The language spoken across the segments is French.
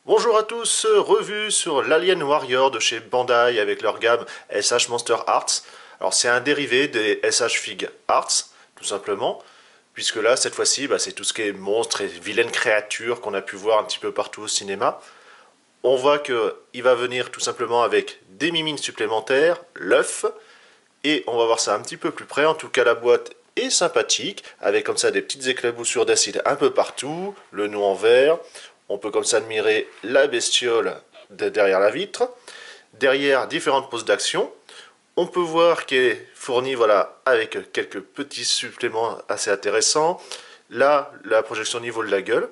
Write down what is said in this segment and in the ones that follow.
Bonjour à tous, revue sur l'Alien Warrior de chez Bandai avec leur gamme SH Monster Arts. Alors c'est un dérivé des SH Fig Arts, tout simplement, puisque là, cette fois-ci, c'est tout ce qui est monstres et vilaines créatures qu'on a pu voir un petit peu partout au cinéma. On voit qu'il va venir tout simplement avec des mimines supplémentaires, l'œuf, et on va voir ça un petit peu plus près. En tout cas, la boîte est sympathique, avec comme ça des petites éclaboussures d'acide un peu partout, le nom en vert. On peut comme ça admirer la bestiole derrière la vitre. Derrière, différentes poses d'action. On peut voir qu'elle est fournie voilà, avec quelques petits suppléments assez intéressants. Là, la projection au niveau de la gueule.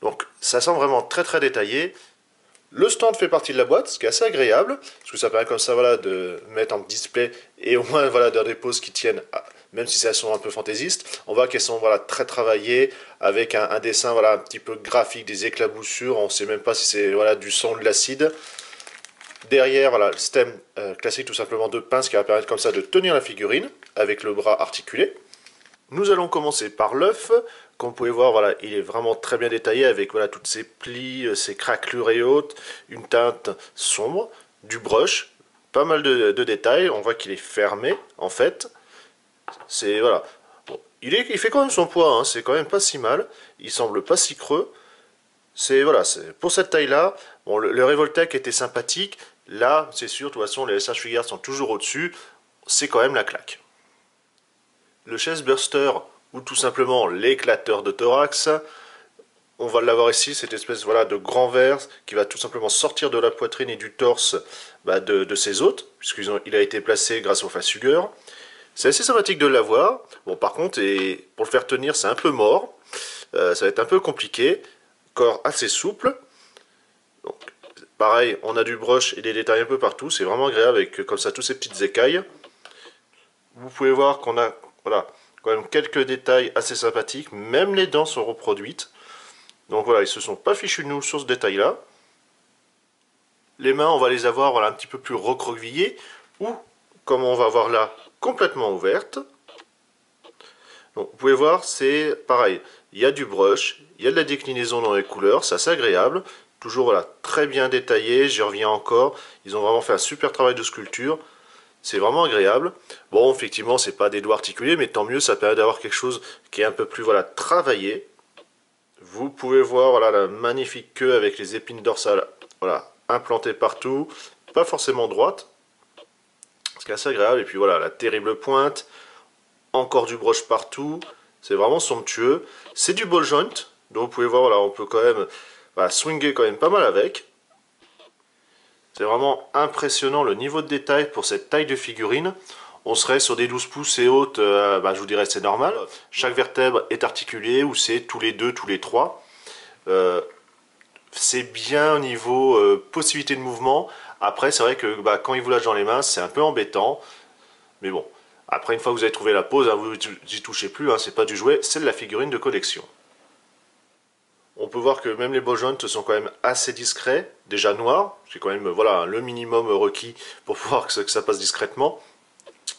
Donc ça sent vraiment très très détaillé. Le stand fait partie de la boîte, ce qui est assez agréable, parce que ça permet comme ça voilà, de mettre en display et au moins voilà, dans des poses qui tiennent, même si elles sont un peu fantaisistes. On voit qu'elles sont voilà, très travaillées, avec un dessin voilà, un petit peu graphique, des éclaboussures, on ne sait même pas si c'est voilà, du sang ou de l'acide. Derrière, voilà, le système classique tout simplement de pince qui va permettre comme ça de tenir la figurine, avec le bras articulé. Nous allons commencer par l'œuf. Comme vous pouvez voir, voilà, il est vraiment très bien détaillé avec voilà, toutes ces plis, ces craquelures et autres, une teinte sombre, du brush, pas mal de détails. On voit qu'il est fermé en fait. C'est voilà, bon, il fait quand même son poids, hein, c'est quand même pas si mal. Il semble pas si creux. C'est voilà, pour cette taille-là. Bon, le Revoltech était sympathique. Là, c'est sûr, de toute façon, les SH Figures sont toujours au-dessus. C'est quand même la claque. Le chest burster ou tout simplement l'éclateur de thorax, on va l'avoir ici, cette espèce voilà, de grand verre qui va tout simplement sortir de la poitrine et du torse de ses hôtes, puisqu'il a été placé grâce au facehugger. C'est assez sympathique de l'avoir. Bon, par contre, et pour le faire tenir, c'est un peu mort. Ça va être un peu compliqué. Corps assez souple. Donc, pareil, on a du brush et des détails un peu partout. C'est vraiment agréable avec comme ça tous ces petites écailles. Vous pouvez voir qu'on a voilà, quand même quelques détails assez sympathiques. Même les dents sont reproduites. Donc voilà, ils se sont pas fichus de nous sur ce détail-là. Les mains, on va les avoir voilà, un petit peu plus recroquevillées. Ou, comme on va voir là, complètement ouvertes. Donc vous pouvez voir, c'est pareil. Il y a du brush, il y a de la déclinaison dans les couleurs, c'est assez agréable. Toujours voilà, très bien détaillé, j'y reviens encore. Ils ont vraiment fait un super travail de sculpture. C'est vraiment agréable. Bon, effectivement, c'est pas des doigts articulés, mais tant mieux, ça permet d'avoir quelque chose qui est un peu plus voilà, travaillé. Vous pouvez voir voilà, la magnifique queue avec les épines dorsales voilà, implantées partout. Pas forcément droite, ce qui est assez agréable. Et puis voilà, la terrible pointe. Encore du brush partout. C'est vraiment somptueux. C'est du ball joint. Donc vous pouvez voir, voilà, on peut quand même swinger quand même pas mal avec. C'est vraiment impressionnant le niveau de détail pour cette taille de figurine. On serait sur des 12 pouces et hautes, je vous dirais c'est normal. Chaque vertèbre est articulée ou c'est tous les deux, tous les trois. C'est bien au niveau possibilité de mouvement. Après c'est vrai que quand il vous lâche dans les mains c'est un peu embêtant. Mais bon, après une fois que vous avez trouvé la pose, hein, vous n'y touchez plus, hein, c'est pas du jouet, c'est de la figurine de collection. On peut voir que même les ball joints sont quand même assez discrets, déjà noirs, c'est quand même voilà, le minimum requis pour pouvoir que ça passe discrètement.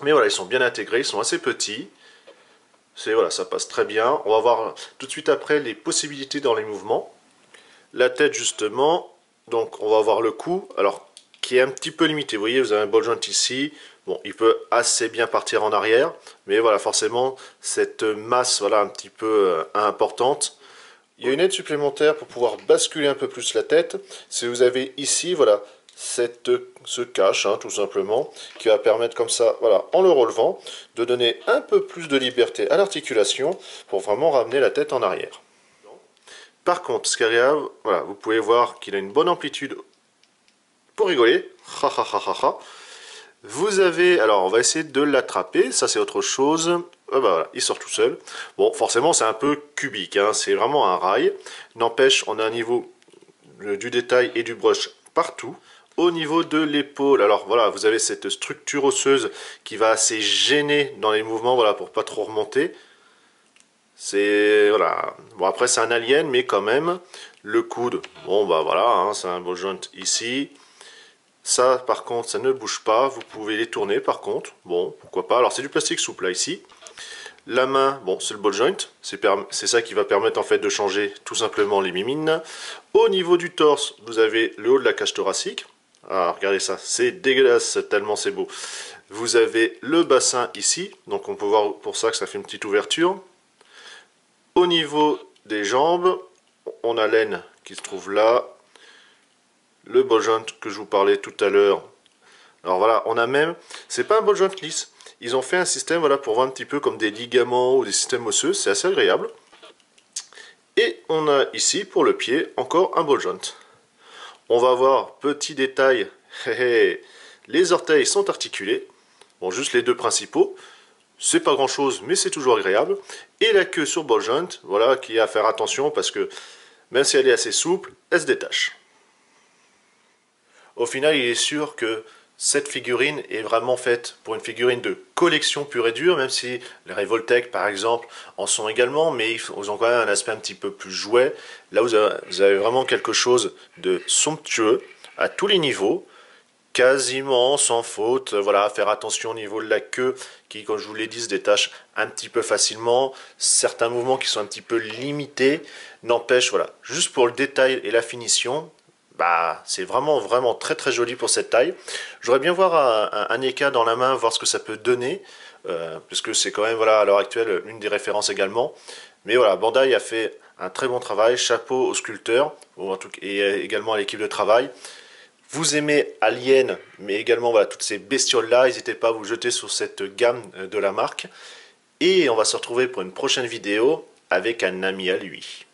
Mais voilà, ils sont bien intégrés, ils sont assez petits. Voilà, ça passe très bien. On va voir tout de suite après les possibilités dans les mouvements. La tête justement, donc on va voir le cou, alors qui est un petit peu limité. Vous voyez, vous avez un ball joint ici. Bon, il peut assez bien partir en arrière, mais voilà, forcément, cette masse voilà, un petit peu importante. Il y a une aide supplémentaire pour pouvoir basculer un peu plus la tête. Si vous avez ici, voilà, ce cache, hein, tout simplement, qui va permettre comme ça, voilà, en le relevant, de donner un peu plus de liberté à l'articulation pour vraiment ramener la tête en arrière. Par contre, ce qui est agréable, voilà, vous pouvez voir qu'il a une bonne amplitude pour rigoler. Vous avez, alors on va essayer de l'attraper, ça c'est autre chose. Voilà, il sort tout seul. Bon, forcément c'est un peu cubique, hein, c'est vraiment un rail. N'empêche, on a un niveau du détail et du brush partout. Au niveau de l'épaule, alors voilà, vous avez cette structure osseuse qui va assez gêner dans les mouvements, voilà, pour pas trop remonter. C'est, voilà, bon après c'est un alien, mais quand même, le coude, bon voilà, hein, c'est un ball joint ici. Ça, par contre, ça ne bouge pas. Vous pouvez les tourner, par contre. Bon, pourquoi pas. Alors, c'est du plastique souple, là, ici. La main, bon, c'est le ball joint, c'est ça qui va permettre en fait de changer tout simplement les mimines. Au niveau du torse, vous avez le haut de la cage thoracique. Ah, regardez ça, c'est dégueulasse tellement c'est beau. Vous avez le bassin ici, donc on peut voir pour ça que ça fait une petite ouverture. Au niveau des jambes, on a l'aine qui se trouve là. Le ball joint que je vous parlais tout à l'heure. Alors voilà, on a même, c'est pas un ball joint lisse. Ils ont fait un système voilà, pour voir un petit peu comme des ligaments ou des systèmes osseux, c'est assez agréable. Et on a ici, pour le pied, encore un ball joint. On va voir, petit détail, les orteils sont articulés. Bon, juste les deux principaux. C'est pas grand chose, mais c'est toujours agréable. Et la queue sur ball joint, voilà, qui a à faire attention parce que même si elle est assez souple, elle se détache. Au final, il est sûr que cette figurine est vraiment faite pour une figurine de collection pure et dure, même si les Revoltech par exemple en sont également, mais ils ont quand même un aspect un petit peu plus jouet. Là vous avez vraiment quelque chose de somptueux à tous les niveaux, quasiment sans faute. Voilà, faire attention au niveau de la queue qui, comme je vous l'ai dit, se détache un petit peu facilement. Certains mouvements qui sont un petit peu limités, n'empêche, voilà, juste pour le détail et la finition, bah, c'est vraiment très très joli pour cette taille. J'aurais bien voir un Eka dans la main, voir ce que ça peut donner, parce que c'est quand même voilà, à l'heure actuelle une des références également. Mais voilà, Bandai a fait un très bon travail, chapeau aux sculpteurs, et également à l'équipe de travail. Vous aimez Alien, mais également voilà, toutes ces bestioles-là, n'hésitez pas à vous jeter sur cette gamme de la marque. Et on va se retrouver pour une prochaine vidéo avec un ami à lui.